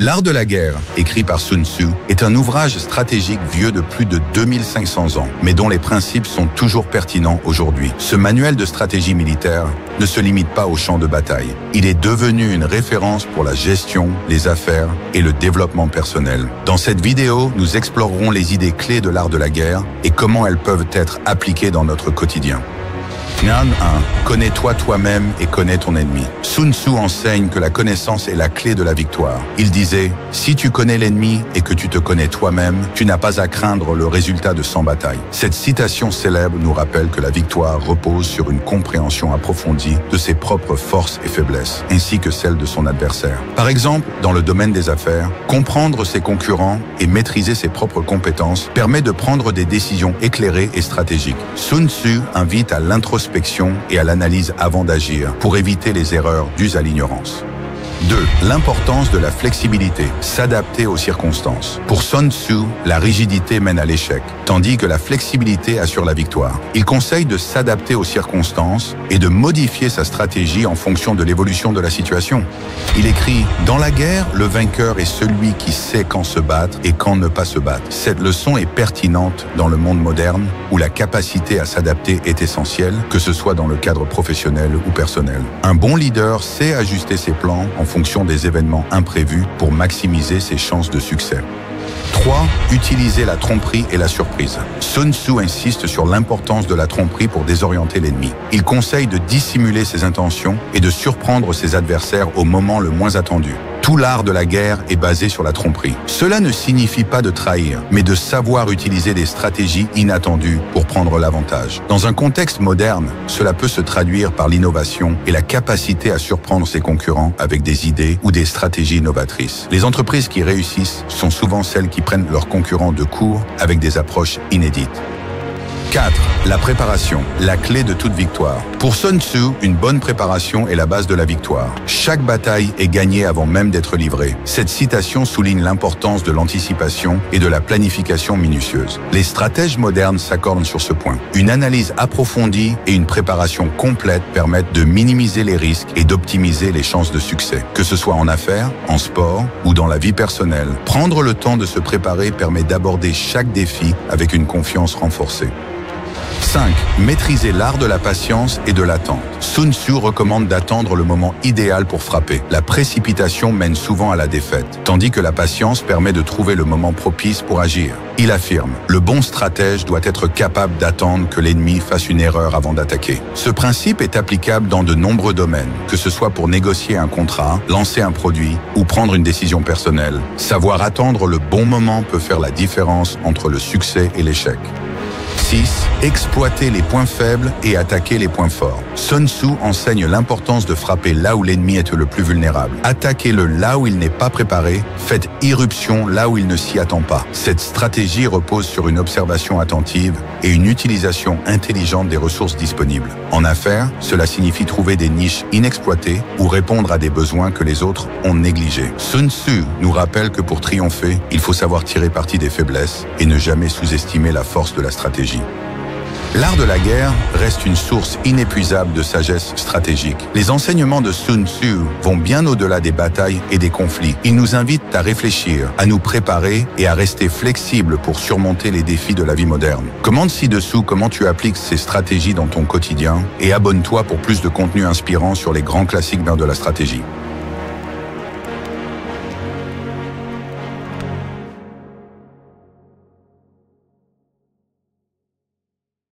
L'art de la guerre, écrit par Sun Tzu, est un ouvrage stratégique vieux de plus de 2500 ans, mais dont les principes sont toujours pertinents aujourd'hui. Ce manuel de stratégie militaire ne se limite pas au champ de bataille. Il est devenu une référence pour la gestion, les affaires et le développement personnel. Dans cette vidéo, nous explorerons les idées clés de l'art de la guerre et comment elles peuvent être appliquées dans notre quotidien. Nan 1. Connais-toi toi-même et connais ton ennemi. Sun Tzu enseigne que la connaissance est la clé de la victoire. Il disait « Si tu connais l'ennemi et que tu te connais toi-même, tu n'as pas à craindre le résultat de 100 batailles. » Cette citation célèbre nous rappelle que la victoire repose sur une compréhension approfondie de ses propres forces et faiblesses, ainsi que celles de son adversaire. Par exemple, dans le domaine des affaires, comprendre ses concurrents et maîtriser ses propres compétences permet de prendre des décisions éclairées et stratégiques. Sun Tzu invite à l'introspection et à l'analyse avant d'agir pour éviter les erreurs dues à l'ignorance. 2. L'importance de la flexibilité, s'adapter aux circonstances. Pour Sun Tzu, la rigidité mène à l'échec, tandis que la flexibilité assure la victoire. Il conseille de s'adapter aux circonstances et de modifier sa stratégie en fonction de l'évolution de la situation. Il écrit « Dans la guerre, le vainqueur est celui qui sait quand se battre et quand ne pas se battre. » Cette leçon est pertinente dans le monde moderne où la capacité à s'adapter est essentielle, que ce soit dans le cadre professionnel ou personnel. Un bon leader sait ajuster ses plans en fonction des événements imprévus pour maximiser ses chances de succès. 3. Utiliser la tromperie et la surprise. Sun Tzu insiste sur l'importance de la tromperie pour désorienter l'ennemi. Il conseille de dissimuler ses intentions et de surprendre ses adversaires au moment le moins attendu. Tout l'art de la guerre est basé sur la tromperie. Cela ne signifie pas de trahir, mais de savoir utiliser des stratégies inattendues pour prendre l'avantage. Dans un contexte moderne, cela peut se traduire par l'innovation et la capacité à surprendre ses concurrents avec des idées ou des stratégies innovatrices. Les entreprises qui réussissent sont souvent celles qui prennent leurs concurrents de court avec des approches inédites. 4. La préparation, la clé de toute victoire. Pour Sun Tzu, une bonne préparation est la base de la victoire. Chaque bataille est gagnée avant même d'être livrée. Cette citation souligne l'importance de l'anticipation et de la planification minutieuse. Les stratèges modernes s'accordent sur ce point. Une analyse approfondie et une préparation complète permettent de minimiser les risques et d'optimiser les chances de succès. Que ce soit en affaires, en sport ou dans la vie personnelle, prendre le temps de se préparer permet d'aborder chaque défi avec une confiance renforcée. 5. Maîtriser l'art de la patience et de l'attente. Sun Tzu recommande d'attendre le moment idéal pour frapper. La précipitation mène souvent à la défaite, tandis que la patience permet de trouver le moment propice pour agir. Il affirme, le bon stratège doit être capable d'attendre que l'ennemi fasse une erreur avant d'attaquer. Ce principe est applicable dans de nombreux domaines, que ce soit pour négocier un contrat, lancer un produit ou prendre une décision personnelle. Savoir attendre le bon moment peut faire la différence entre le succès et l'échec. 6. Exploiter les points faibles et attaquer les points forts. Sun Tzu enseigne l'importance de frapper là où l'ennemi est le plus vulnérable. Attaquez-le là où il n'est pas préparé, faites irruption là où il ne s'y attend pas. Cette stratégie repose sur une observation attentive et une utilisation intelligente des ressources disponibles. En affaires, cela signifie trouver des niches inexploitées ou répondre à des besoins que les autres ont négligés. Sun Tzu nous rappelle que pour triompher, il faut savoir tirer parti des faiblesses et ne jamais sous-estimer la force de la stratégie. L'art de la guerre reste une source inépuisable de sagesse stratégique. Les enseignements de Sun Tzu vont bien au-delà des batailles et des conflits. Ils nous invitent à réfléchir, à nous préparer et à rester flexibles pour surmonter les défis de la vie moderne. Commente ci-dessous comment tu appliques ces stratégies dans ton quotidien et abonne-toi pour plus de contenu inspirant sur les grands classiques de la stratégie.